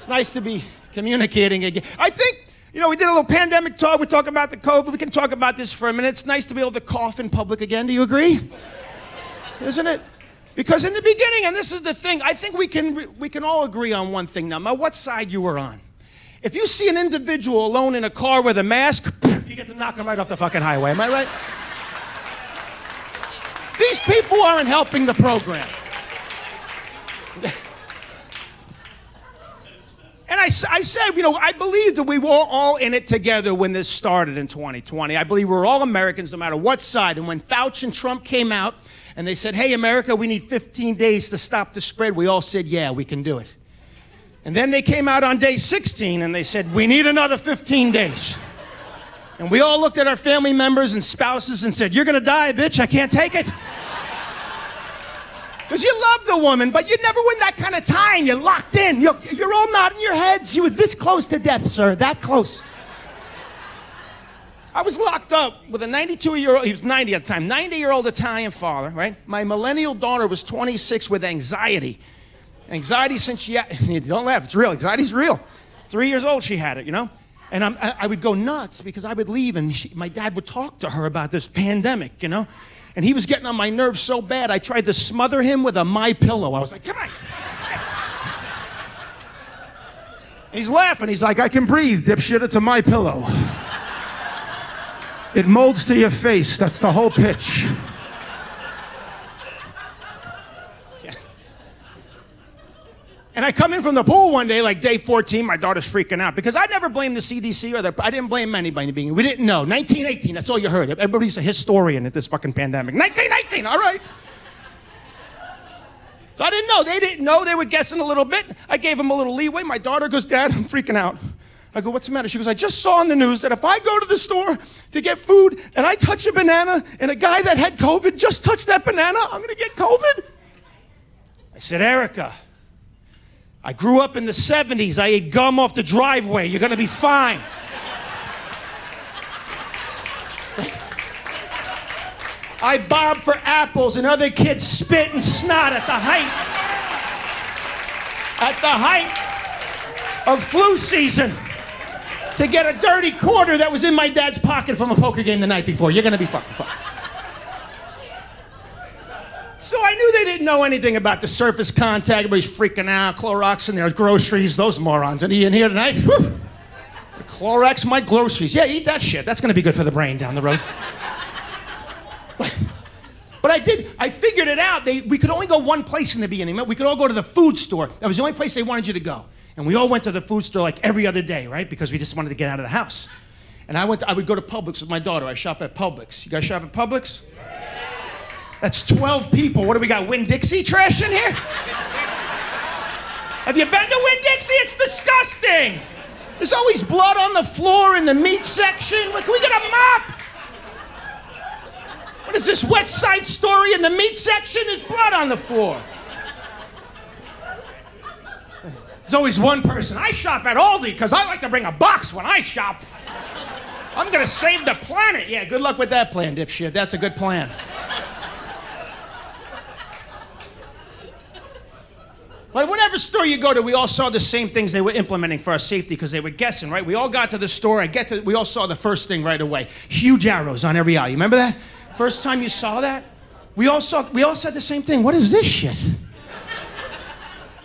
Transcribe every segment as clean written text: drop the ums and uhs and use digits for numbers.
It's nice to be communicating again. I think, we did a little pandemic talk. We talk about the COVID. We can talk about this for a minute. It's nice to be able to cough in public again. Do you agree? Isn't it? Because in the beginning, and this is the thing, I think we can all agree on one thing now. Now, what side you were on. If you see an individual alone in a car with a mask, you get to knock them right off the fucking highway. Am I right? These people aren't helping the program. And I said, I believe that we were all in it together when this started in 2020. I believe we're all Americans no matter what side. And when Fauci and Trump came out and they said, hey, America, we need 15 days to stop the spread, we all said, yeah, we can do it. And then they came out on day 16 and they said, we need another 15 days. And we all looked at our family members and spouses and said, you're going to die, bitch, I can't take it. Because you love the woman, but you never win that kind of time. You're locked in. You're all nodding your heads. You were this close to death, sir, that close. I was locked up with a 92-year-old, he was 90 at the time, 90-year-old Italian father, right? My millennial daughter was 26 with anxiety. Anxiety since don't laugh, it's real, anxiety's real. 3 years old she had it, And I would go nuts because I would leave and my dad would talk to her about this pandemic, And he was getting on my nerves so bad, I tried to smother him with a My Pillow. I was like, come on. He's laughing. He's like, I can breathe, dipshit. It's a My Pillow. It molds to your face. That's the whole pitch. Yeah. And I come in from the pool one day, like day 14, my daughter's freaking out. Because I never blamed the CDC I didn't blame anybody. We didn't know. 1918, that's all you heard. Everybody's a historian at this fucking pandemic. 1918, all right. So I didn't know. They didn't know. They were guessing a little bit. I gave them a little leeway. My daughter goes, Dad, I'm freaking out. I go, what's the matter? She goes, I just saw on the news that if I go to the store to get food and I touch a banana and a guy that had COVID just touched that banana, I'm going to get COVID? I said, Erica, I grew up in the 70s. I ate gum off the driveway. You're going to be fine. I bobbed for apples and other kids spit and snot at the height of flu season to get a dirty quarter that was in my dad's pocket from a poker game the night before. You're going to be fucking fine. So I knew they didn't know anything about the surface contact. Everybody's freaking out. Clorox in their groceries. Those morons. Any in here tonight? Whew. Clorox my groceries. Yeah, eat that shit. That's going to be good for the brain down the road. But I figured it out. We could only go one place in the beginning. We could all go to the food store. That was the only place they wanted you to go. And we all went to the food store like every other day, right? Because we just wanted to get out of the house. And I would go to Publix with my daughter. I shop at Publix. You guys shop at Publix? That's 12 people. What do we got, Winn-Dixie trash in here? Have you been to Winn-Dixie? It's disgusting. There's always blood on the floor in the meat section. Can we get a mop? What is this, West Side Story in the meat section? There's blood on the floor. There's always one person. I shop at Aldi because I like to bring a box when I shop. I'm going to save the planet. Yeah, good luck with that plan, dipshit. That's a good plan. But whatever store you go to, we all saw the same things they were implementing for our safety because they were guessing, right? We all got to the store. We all saw the first thing right away. Huge arrows on every aisle. You remember that? First time you saw that? We all said the same thing. What is this shit?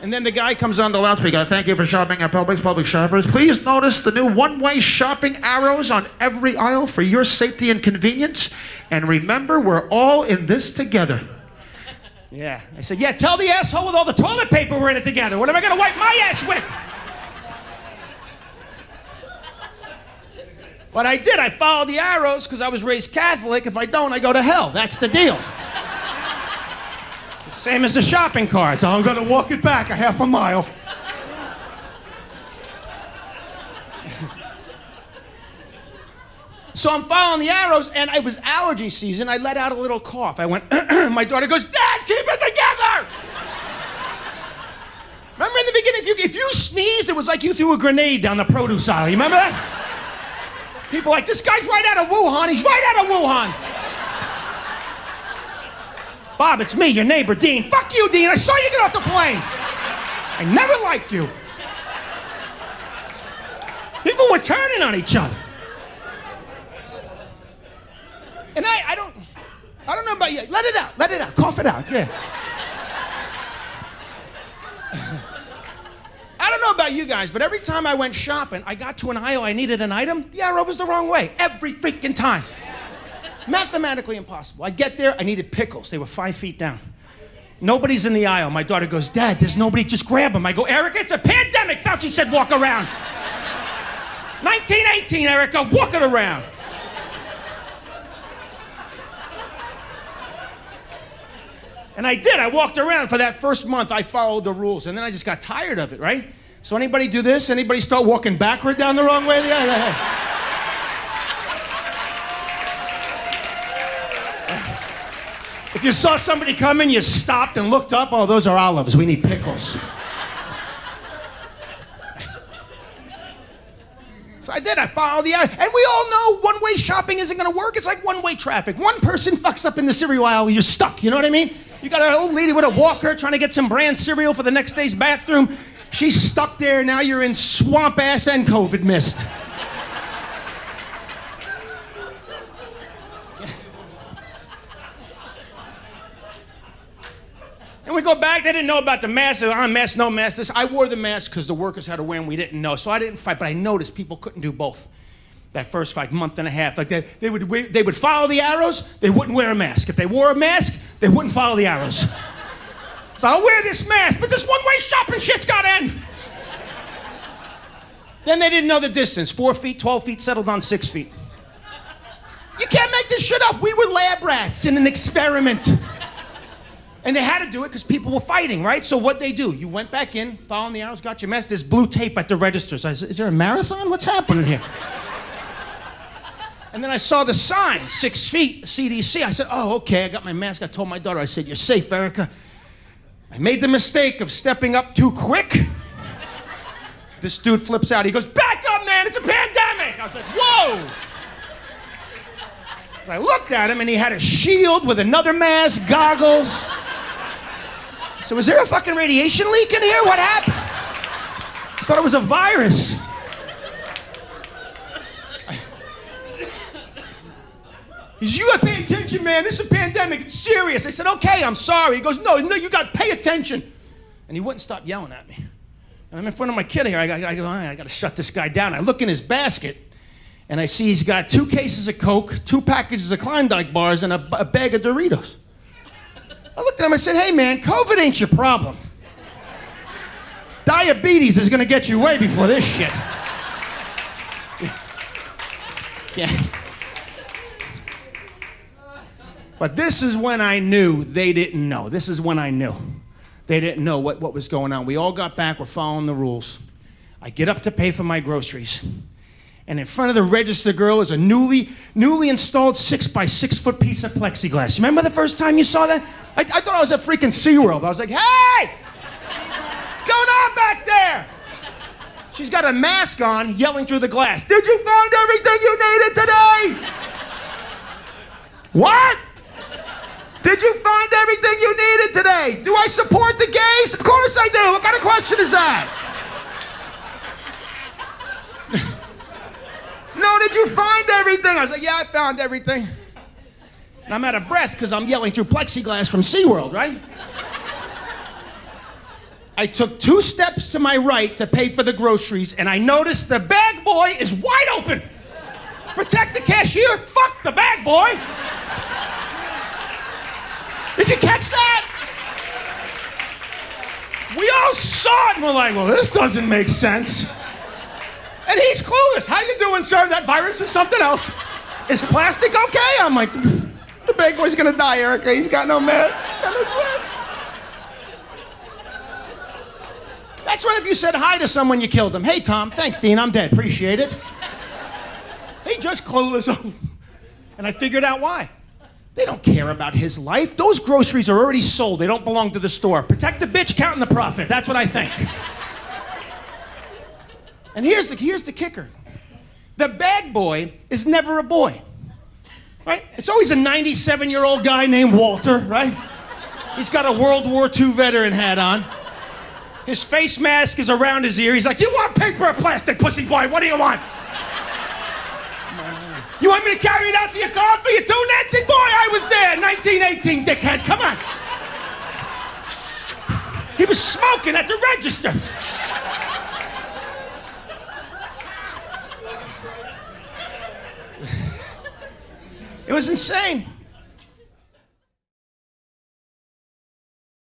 And then the guy comes on the loudspeaker. Thank you for shopping at Publix, public shoppers. Please notice the new one-way shopping arrows on every aisle for your safety and convenience. And remember, we're all in this together. Yeah. I said, yeah, tell the asshole with all the toilet paper we're in it together. What am I going to wipe my ass with? But I did. I followed the arrows because I was raised Catholic. If I don't, I go to hell. That's the deal. It's the same as the shopping carts. I'm going to walk it back a half a mile. So I'm following the arrows, and it was allergy season. I let out a little cough. I went, my daughter goes, Dad, keep it together! Remember in the beginning, if you sneezed, it was like you threw a grenade down the produce aisle. You remember that? People like, this guy's right out of Wuhan. He's right out of Wuhan. Bob, it's me, your neighbor, Dean. Fuck you, Dean. I saw you get off the plane. I never liked you. People were turning on each other. And I don't know about you. Let it out, cough it out, yeah. I don't know about you guys, but every time I went shopping, I got to an aisle, I needed an item, the arrow was the wrong way, every freaking time. Mathematically impossible. I get there, I needed pickles. They were 5 feet down. Nobody's in the aisle. My daughter goes, Dad, there's nobody, just grab them. I go, Erica, it's a pandemic. Fauci said walk around. 1918, Erica, walk it around. And I did. I walked around. For that first month, I followed the rules. And then I just got tired of it, right? So anybody do this? Anybody start walking backward down the wrong way? Yeah. If you saw somebody coming, you stopped and looked up. Oh, those are olives. We need pickles. So I did. I followed the aisle. And we all know one-way shopping isn't going to work. It's like one-way traffic. One person fucks up in the cereal aisle, you're stuck. You know what I mean? You got an old lady with a walker trying to get some brand cereal for the next day's bathroom. She's stuck there. Now you're in swamp ass and COVID mist. And we go back, they didn't know about the mask. On mask, no mask. I wore the mask because the workers had to wear them. We didn't know. So I didn't fight, but I noticed people couldn't do both. That first fight, month and a half. Like they would follow the arrows, they wouldn't wear a mask. If they wore a mask, they wouldn't follow the arrows. So I'll wear this mask, but this one-way shopping shit's got to end. Then they didn't know the distance. 4 feet, 12 feet, settled on 6 feet. You can't make this shit up. We were lab rats in an experiment. And they had to do it because people were fighting, right? So what'd they do? You went back in, following the arrows, got your mask. There's blue tape at the registers. I said, is there a marathon? What's happening here? And then I saw the sign, 6 feet, CDC. I said, oh, okay, I got my mask. I told my daughter, I said, you're safe, Erica. I made the mistake of stepping up too quick. This dude flips out. He goes, back up, man, it's a pandemic. I was like, whoa. So I looked at him, and he had a shield with another mask, goggles. So was there a fucking radiation leak in here? What happened? I thought it was a virus. He's, you gotta pay attention, man. This is a pandemic. It's serious. I said, okay, I'm sorry. He goes, no, you gotta pay attention. And he wouldn't stop yelling at me. And I'm in front of my kid here. I go, I gotta shut this guy down. I look in his basket, and I see he's got 2 cases of Coke, 2 packages of Klondike bars, and a bag of Doritos. I looked at him, I said, hey man, COVID ain't your problem. Diabetes is gonna get you way before this shit. Yeah. But this is when I knew they didn't know. This is when I knew. They didn't know what was going on. We all got back, we're following the rules. I get up to pay for my groceries. And in front of the register girl is a newly installed 6 by 6 foot piece of plexiglass. You remember the first time you saw that? I thought I was at freaking SeaWorld. I was like, hey! What's going on back there? She's got a mask on, yelling through the glass. Did you find everything you needed today? What? Did you find everything you needed today? Do I support the gays? Of course I do. What kind of question is that? No, did you find everything? I was like, yeah, I found everything. And I'm out of breath because I'm yelling through plexiglass from SeaWorld, right? I took 2 steps to my right to pay for the groceries, and I noticed the bag boy is wide open. Protect the cashier, fuck the bag boy. Did you catch that? We all saw it and we're like, well, this doesn't make sense. And he's clueless. How you doing, sir? That virus is something else. Is plastic okay? I'm like, the big boy's gonna die, Erica. He's got no mask. That's what if you said hi to someone, you killed him. Hey, Tom. Thanks, Dean. I'm dead. Appreciate it. He just clueless. And I figured out why. They don't care about his life. Those groceries are already sold. They don't belong to the store. Protect the bitch, counting the profit. That's what I think. And here's the kicker. The bag boy is never a boy, right? It's always a 97-year-old guy named Walter, right? He's got a World War II veteran hat on. His face mask is around his ear. He's like, you want paper or plastic, pussy boy? What do you want? You want me to carry it out to your car for you too, Nancy? Boy, I was there. 1918, dickhead. Come on. He was smoking at the register. It was insane.